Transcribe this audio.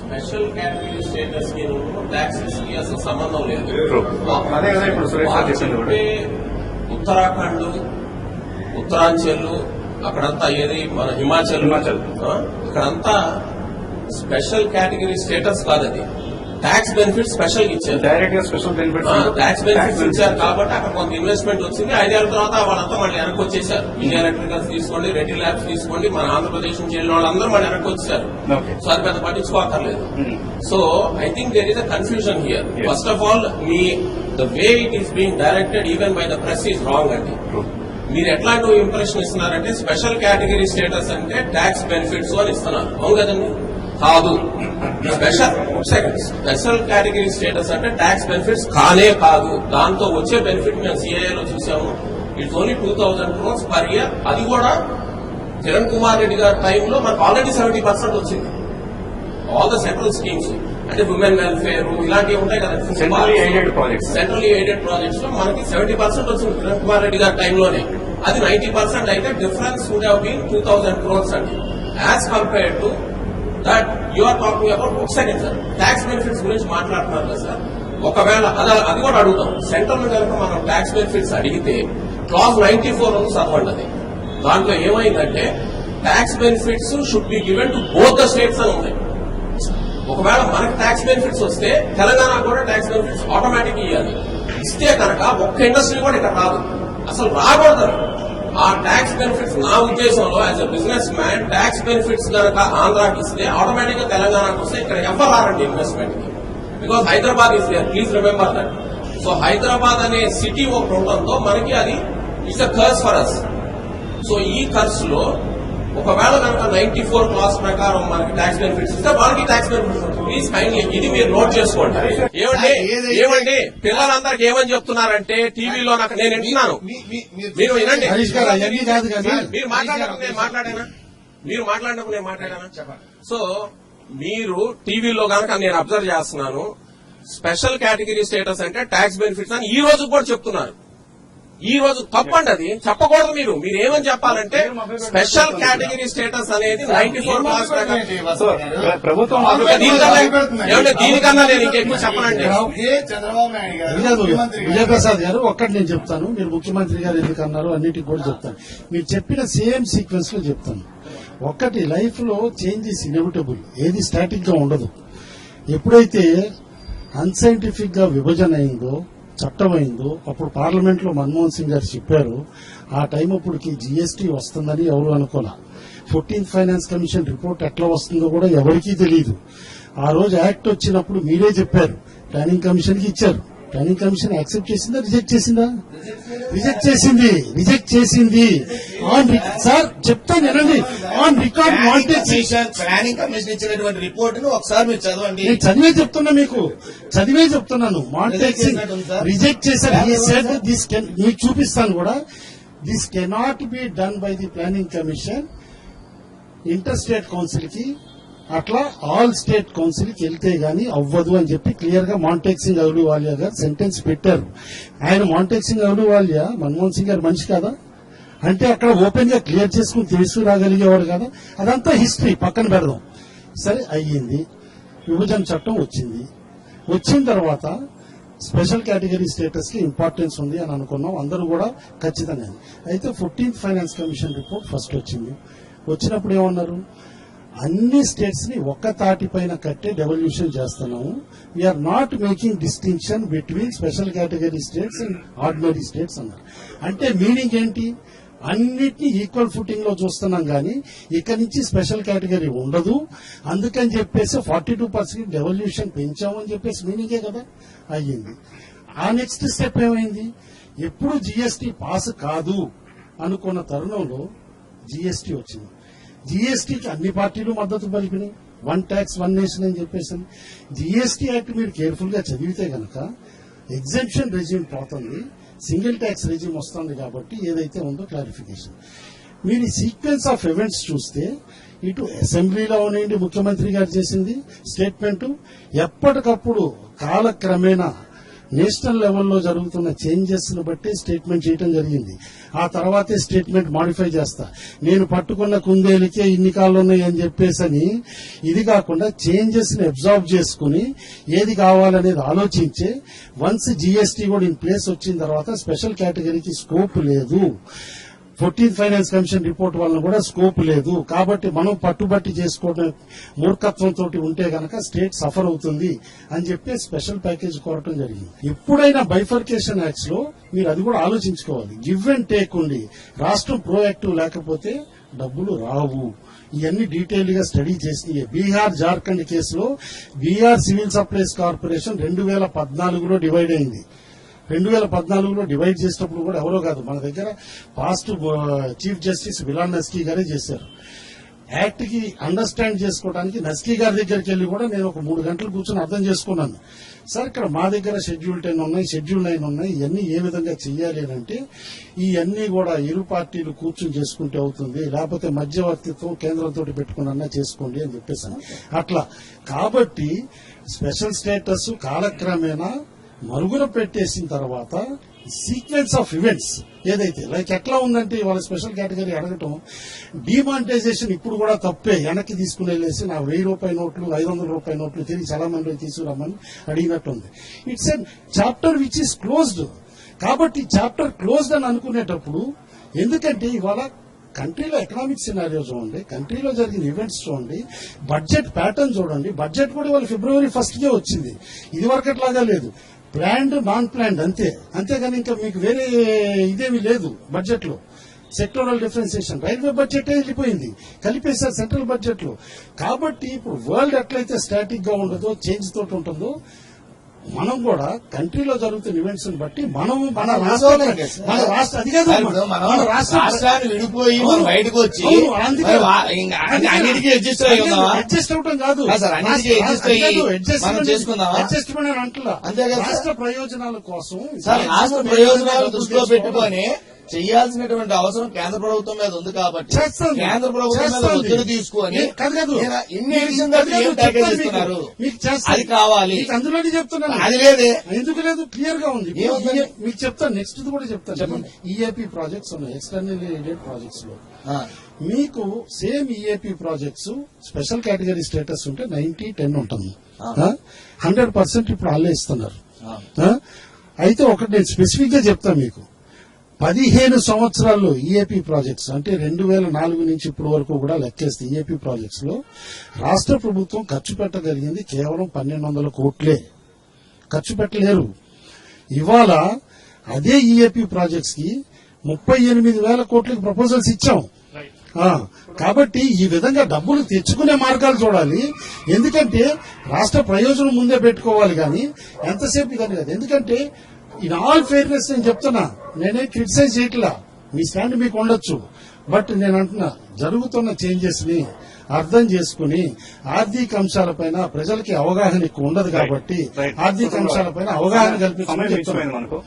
Special category status కి taxes కి అసలు సంబంధం లేదు. అదే కదా ఇప్పుడు సురేష్ గారు చెప్పింది కూడా. ఉత్తరాఖండ్, ఉత్తరాంచల్, అక్కడంతా ఏది మన హిమాచల్ ఇక్కడంతా స్పెషల్ కేటగిరీ స్టేటస్ కాదది. ట్యాక్స్ బెనిఫిట్స్ స్పెషల్ ఇచ్చారు, డైరెక్ట్ గా స్పెషల్ ట్యాక్స్ బెనిఫిట్స్ ఇచ్చారు కాబట్టి అక్కడ కొంత ఇన్వెస్ట్మెంట్ వచ్చింది. 5 ఏళ్ల తర్వాత వాళ్ళంతా మళ్ళీ వెనక్కి వచ్చేసారు. ఇండియా ఎలక్ట్రికల్స్ తీసుకోండి, రెడ్డి ల్యాబ్స్ తీసుకోండి, మన ఆంధ్రప్రదేశ్ నుంచి వెళ్ళిన వాళ్ళందరూ మళ్ళీ వెనక్కి వచ్చేసారు. సో అది పెద్ద పట్టించుకోకర్లేదు. So I think there is a confusion here. First of all the way it is being directed even by the press is wrong అండి. మీరు ఎట్లాంటి ఇంప్రెషన్ ఇస్తున్నారంటే స్పెషల్ కేటగిరీ స్టేటస్ అంటే ట్యాక్స్ బెనిఫిట్స్ అని ఇస్తున్నారు. అవును కదండి? కాదు. స్పెషల్ కేటగిరీ స్టేటస్ అంటే ట్యాక్స్ బెనిఫిట్స్ కానే కాదు. దాంతో వచ్చే బెనిఫిట్ మేము సిఐఏలో చూసాము. It's only 2000 crores per year. అది కూడా కిరణ్ కుమార్ రెడ్డి గారి టైంలో మనకు ఆల్రెడీ 70% వచ్చింది. ఆల్ ద సెంట్రల్ స్కీమ్స్ అంటే ఉమెన్ వెల్ఫేర్ ఇలాంటివి ఉంటాయి కదా, సెంట్రల్లీ ఎయిడెడ్ ప్రాజెక్ట్స్ లో మనకి 70% వచ్చింది కిరణ్ కుమార్ రెడ్డి గారి టైంలోనే. అది 90% అయితే difference would have been 2000 crores అండి. As compared to that you are talking about ఒక సెకండ్ సార్, ట్యాక్స్ బెనిఫిట్స్ గురించి మాట్లాడుతున్నారు కదా సార్. ఒకవేళ అది కూడా అడుగుతాం. సెంట్రల్ కనుక మనం ట్యాక్స్ బెనిఫిట్స్ అడిగితే క్లాజ్ 94 చదవండి. అది దాంట్లో ఏమైందంటే tax benefits should be given to both the states అని ఉంది. ఒకవేళ మనకి ట్యాక్స్ బెనిఫిట్స్ వస్తే తెలంగాణ కూడా ట్యాక్స్ బెనిఫిట్స్ ఆటోమేటిక్ ఇవ్వాలి. ఇస్తే కనుక ఒక్క ఇండస్ట్రీ కూడా ఇక్కడ రాదు, అసలు రాకూడదు. ఆ ట్యాక్స్ బెనిఫిట్స్ నా ఉద్దేశంలో as a business man tax benefits కనుక ఆంధ్రాకి ఇస్తే ఆటోమేటిక్ గా తెలంగాణకు వస్తే ఇక్కడ ఎవరు రారండి ఇన్వెస్ట్మెంట్ కి. Because Hyderabad is there, please remember that. So Hyderabad అనే సిటీ ఒకటి ఉండడంతో మనకి అది it's a curse for us. So ఈ కర్స్ లో ఒకవేళ కనుక 94 క్లాస్ ప్రకారం మనకి ట్యాక్స్ బెనిఫిట్స్ ఇస్తే వాళ్ళకి ట్యాక్స్ బెనిఫిట్స్ ఉంటుంది. ప్లీజ్ కైండ్లీ ఇది మీరు నోట్ చేసుకోండి. ఏమండి పిల్లలందరికి ఏమని చెప్తున్నారంటే టీవీలో నాకు నేను వింటున్నాను, మీరు వినండి. మీరు మాట్లాడినప్పుడు నేను మాట్లాడానా? సో మీరు టీవీలో కనుక నేను అబ్జర్వ్ చేస్తున్నాను, స్పెషల్ కేటగిరీ స్టేటస్ అంటే ట్యాక్స్ బెనిఫిట్స్ అని ఈ రోజు కూడా చెప్తున్నారు. ఈ రోజు తప్పండి, అది చెప్పకూడదు. మీరు ఏమని చెప్పాలంటే స్పెషల్ కేటగిరీ స్టేటస్ అనేది 94 క్లాస్ ప్రభుత్వం దీనికన్నా నేను ఇంకెక్కువ చెప్పనండి. చంద్రబాబు నాయుడు గారు, విజయప్రసాద్ గారు ఒక్కటి నేను చెప్తాను, మీరు ముఖ్యమంత్రి గారు ఎందుకు అన్నారు అన్నిటికి కూడా చెప్తాను. మీరు చెప్పిన సేమ్ సీక్వెన్స్ లో చెప్తాను. ఒక్కటి, లైఫ్ లో చేంజ్ ఇస్ ఇన్ఎవిటబుల్, ఏది స్టాటిక్ గా ఉండదు. ఎప్పుడైతే అన్సైంటిఫిక్ గా విభజన అయిందో, చట్టమైందో, అప్పుడు పార్లమెంట్ లో మన్మోహన్ సింగ్ గారు చెప్పారు. ఆ టైం అప్పటికి జీఎస్టీ వస్తుందని ఎవరు అనుకోలే. 14th ఫైనాన్స్ కమిషన్ రిపోర్ట్ ఎట్లా వస్తుందో కూడా ఎవరికీ తెలియదు. ఆ రోజు యాక్ట్ వచ్చినప్పుడు మీరే చెప్పారు, ప్లానింగ్ కమిషన్ కి ఇచ్చారు. ప్లానింగ్ కమిషన్ యాక్సెప్ట్ చేసిందా, రిజెక్ట్ చేసిందా? రిజెక్ట్ చేసింది. సార్ చెప్తాను వినండి. ఆన్ రికార్డ్ ప్లానింగ్ కమిషన్ ఇచ్చినటువంటి రిపోర్ట్ ను ఒకసారి మీరు చదవండి. నేను చదివే చెప్తున్నాను. మాంటెక్సింగ్ రిజెక్ట్ చేశారు. మీకు చూపిస్తాను కూడా. This cannot be done by the planning commission inter state council కి, అట్లా ఆల్ స్టేట్ కౌన్సిల్ కి వెళ్తే గానీ అవ్వదు అని చెప్పి క్లియర్ గా మాంటెక్సింగ్ అహ్లూవాలియా గారు సెంటెన్స్ పెట్టారు. ఆయన మాంటెక్సింగ్ అహ్లూవాలియా మన్మోహన్ సింగ్ గారు మనిషి కాదా? అంటే అక్కడ ఓపెన్ గా క్లియర్ చేసుకుని తీసుకురాగలిగేవాడు కదా. అదంతా హిస్టరీ పక్కన పెడదాం. సరే అయ్యింది, విభజన చట్టం వచ్చింది. వచ్చిన తర్వాత స్పెషల్ కేటగిరీ స్టేటస్ కి ఇంపార్టెన్స్ ఉంది అని అనుకున్నాం అందరూ కూడా ఖచ్చితంగా. అయితే 14th finance commission report first వచ్చింది. వచ్చినప్పుడు ఏమన్నారు, అన్ని స్టేట్స్ ని ఒక్క తాటిపైన కట్టే డెవల్యూషన్ చేస్తున్నాము. We are not making distinction between special category states and ordinary states అన్నారు. అంటే మీనింగ్ ఏంటి? అన్నిటినీ ఈక్వల్ ఫుటింగ్ లో చూస్తున్నాం కానీ ఇక్కడి నుంచి స్పెషల్ కేటగిరీ ఉండదు. అందుకని చెప్పేసి 42% డెవల్యూషన్ పెంచామని చెప్పేసి మీనింగే కదా అయ్యింది. ఆ నెక్స్ట్ స్టెప్ ఏమైంది? ఎప్పుడు జీఎస్టీ పాస్ కాదు అనుకున్న తరుణంలో జీఎస్టీ వచ్చింది. జీఎస్టీకి అన్ని పార్టీలు మద్దతు పలికినాయి. వన్ ట్యాక్స్ వన్ నేషన్ అని చెప్పేసి. జీఎస్టీ యాక్ట్ మీరు కేర్ఫుల్ గా చదివితే గనక ఎగ్జెంప్షన్ రెజ్యూమ్ పోతుంది, సింగిల్ ట్యాక్స్ రెజ్యూమ్ వస్తుంది. కాబట్టి ఏదైతే ఉందో క్లారిఫికేషన్. మీరు ఈ సీక్వెన్స్ ఆఫ్ ఈవెంట్స్ చూస్తే ఇటు అసెంబ్లీలో ఉండి ముఖ్యమంత్రి గారు చేసింది స్టేట్మెంట్, ఎప్పటికప్పుడు కాలక్రమేణా నేషనల్ లెవెల్లో జరుగుతున్న చేంజెస్ ను బట్టి స్టేట్మెంట్ చేయడం జరిగింది. ఆ తర్వాతే స్టేట్మెంట్ మాడిఫై చేస్తా. నేను పట్టుకున్న కుందేలికే ఇన్ని కాళ్ళు ఉన్నాయి అని చెప్పేసని ఇది కాకుండా చేంజెస్ ని అబ్జర్వ్ చేసుకుని ఏది కావాలనేది ఆలోచించే వన్స్ జీఎస్టీ కూడా ఇన్ ప్లేస్ వచ్చిన తర్వాత స్పెషల్ కేటగిరీకి స్కోప్ లేదు. 14th ఫైనాన్స్ కమిషన్ రిపోర్ట్ వలన కూడా స్కోప్ లేదు. కాబట్టి మనం పట్టుబట్టి చేసుకోవడం మూర్ఖత్వంతో ఉంటే గనక స్టేట్ సఫర్ అవుతుంది అని చెప్పి స్పెషల్ ప్యాకేజ్ కోరటం జరిగింది. ఎప్పుడైనా బైఫర్కేషన్ యాక్ట్స్ లో మీరు అది కూడా ఆలోచించుకోవాలి. గివ్ అండ్ టేక్ ఉండి రాష్ట్రం ప్రోయాక్టివ్ లేకపోతే డబ్బులు రావు. ఇవన్నీ డీటెయిల్ గా స్టడీ చేసి బీహార్ జార్ఖండ్ కేసులో బీహార్ సివిల్ సప్లైస్ కార్పొరేషన్ 2014లో డివైడ్ అయింది. 2014లో డివైడ్ చేసినప్పుడు కూడా ఎవరో కాదు, మన దగ్గర పాస్ట్ చీఫ్ జస్టిస్ విలాన్ నస్కీ గారే చేశారు. యాక్ట్ కి అండర్స్టాండ్ చేసుకోవడానికి నస్కీ గారి దగ్గరికి వెళ్లి కూడా నేను ఒక 3 గంటలు కూర్చొని అర్థం చేసుకున్నాను. సార్ ఇక్కడ మా దగ్గర షెడ్యూల్ 10 ఉన్నాయి, షెడ్యూల్ 9 ఉన్నాయి, ఇవన్నీ ఏ విధంగా చెయ్యాలి అంటే ఇవన్నీ కూడా ఇరు పార్టీలు కూర్చొని చేసుకుంటే అవుతుంది, లేకపోతే మధ్యవర్తిత్వం కేంద్రంతో పెట్టుకున్నా చేసుకోండి అని చెప్పేసాను. అట్లా కాబట్టి స్పెషల్ స్టేటస్ కాలక్రమేణా మరుగున పెట్టేసిన తర్వాత సీక్వెన్స్ ఆఫ్ ఈవెంట్స్ ఏదైతే లైక్ ఎట్లా ఉందంటే ఇవాళ స్పెషల్ కేటగిరీ అడగటం డిమానిటైజేషన్ ఇప్పుడు కూడా తప్పే. వెనక్కి తీసుకుని వెళ్ళేసి నా 1000 రూపాయ నోట్లు 500 రూపాయ నోట్లు తిరిగి చాలా మంది తీసుకురమ్మని అడిగినట్టుంది. It's an chapter which is closed. కాబట్టి చాప్టర్ క్లోజ్డ్ అని అనుకునేటప్పుడు ఎందుకంటే ఇవాళ కంట్రీలో ఎకనామిక్ సినారియో చూడండి, కంట్రీలో జరిగిన ఈవెంట్స్ చూడండి, బడ్జెట్ ప్యాటర్న్ చూడండి. బడ్జెట్ కూడా ఇవాళ February 1st వచ్చింది. ఇది వరకట్లాగా లేదు. ప్లాన్డ్ నాన్ ప్లాన్డ్ అంతే. అంతేగాని ఇంకా మీకు వేరే ఇదేమీ లేదు బడ్జెట్ లో. సెక్టోరల్ డిఫరెన్సియేషన్ రైల్వే బడ్జెట్ వెళ్ళిపోయింది, కలిపేశారు సెంట్రల్ బడ్జెట్ లో. కాబట్టి ఇప్పుడు వరల్డ్ ఎట్లయితే స్టాటిక్ గా ఉండదో చేంజ్ తోటి ఉంటుందో మనం కూడా కంట్రీలో జరుగుతున్న ఈవెంట్స్ బట్టి మనం మన రాష్ట్ర అది కాదు మన రాష్ట్రాన్ని విడిపోయి మనం బయటకు వచ్చి అవును, అందుకే అన్నిటికీ అడ్జస్ట్ అయ్యి ఉందామా? అడ్జస్ట్ అవటం కాదు సార్, అన్నిటికీ అడ్జస్ట్ అయ్యి మనం చేసుకుందామా? అడ్జస్ట్మెంట్ అని అంటున్నా. అంతే కదా సార్? రాష్ట్ర ప్రయోజనాల కోసం సార్, రాష్ట్ర ప్రయోజనాలు దృష్టిలో పెట్టుకొని చేయాల్సినటువంటి అవసరం కేంద్ర ప్రభుత్వం మీద ఉంది కాబట్టి చేస్తుంది. కేంద్ర ప్రభుత్వం మీద చేస్తుంది. ఒత్తిడి తీసుకొని కాదు ఇన్ని విషయంగా ఏం ప్యాకేజ్ ఇస్తున్నారు, మీకు చేస్తాను. అది కావాలి. మీకు అందులోనే చెప్తున్నాను. అది లేదే. ఎందుకు లేదు? క్లియర్ గా ఉంది. ఏముంది? మీకు చెప్తాను. నెక్స్ట్ కూడా చెప్తాను. చెప్పండి. ఈఏపీ ప్రాజెక్ట్స్ ఉన్నాయి, ఎక్స్టర్నల్లీ ఎయిడెడ్ ప్రాజెక్ట్స్ లో ఆ, మీకు same EAP projects special category status ఉంటే 90-10 ఉంటుంది. 100% ఇప్పుడు వాళ్ళే ఇస్తున్నారు. అయితే ఒకటి నేను స్పెసిఫిక్ గా చెప్తాను మీకు. 15 సంవత్సరాల్లో ఈఏపీ ప్రాజెక్ట్స్ అంటే 2004 నుంచి ఇప్పటి వరకు కూడా లెక్కేస్తే ఈఏపీ ప్రాజెక్ట్స్ లో రాష్ట్ర ప్రభుత్వం ఖర్చు పెట్టగలిగింది కేవలం 1200 కోట్లే. ఖర్చు పెట్టలేరు. ఇవాళ అదే ఈఏపీ ప్రాజెక్ట్స్ కి 38,000 కోట్లకి ప్రపోజల్స్ ఇచ్చాం. కాబట్టి ఈ విధంగా డబ్బులు తెచ్చుకునే మార్గాలు చూడాలి. ఎందుకంటే రాష్ట్ర ప్రయోజనం ముందే పెట్టుకోవాలి కానీ ఎంతసేపు ఇదని కాదు. ఎందుకంటే ఇన్ ఆల్ ఫెయిర్నెస్ నేను చెప్తున్నా, నేనే క్రిటిసైజ్ చేయట్లా, మీ స్టాండ్ మీకు ఉండొచ్చు. బట్ నేను అంటున్నా జరుగుతున్న చేంజెస్ ని అర్థం చేసుకుని ఆర్థిక అంశాలపైన ప్రజలకి అవగాహన ఎక్కువ ఉండదు కాబట్టి ఆర్థిక అంశాలపైన అవగాహన కల్పించమని చెప్తున్నాను.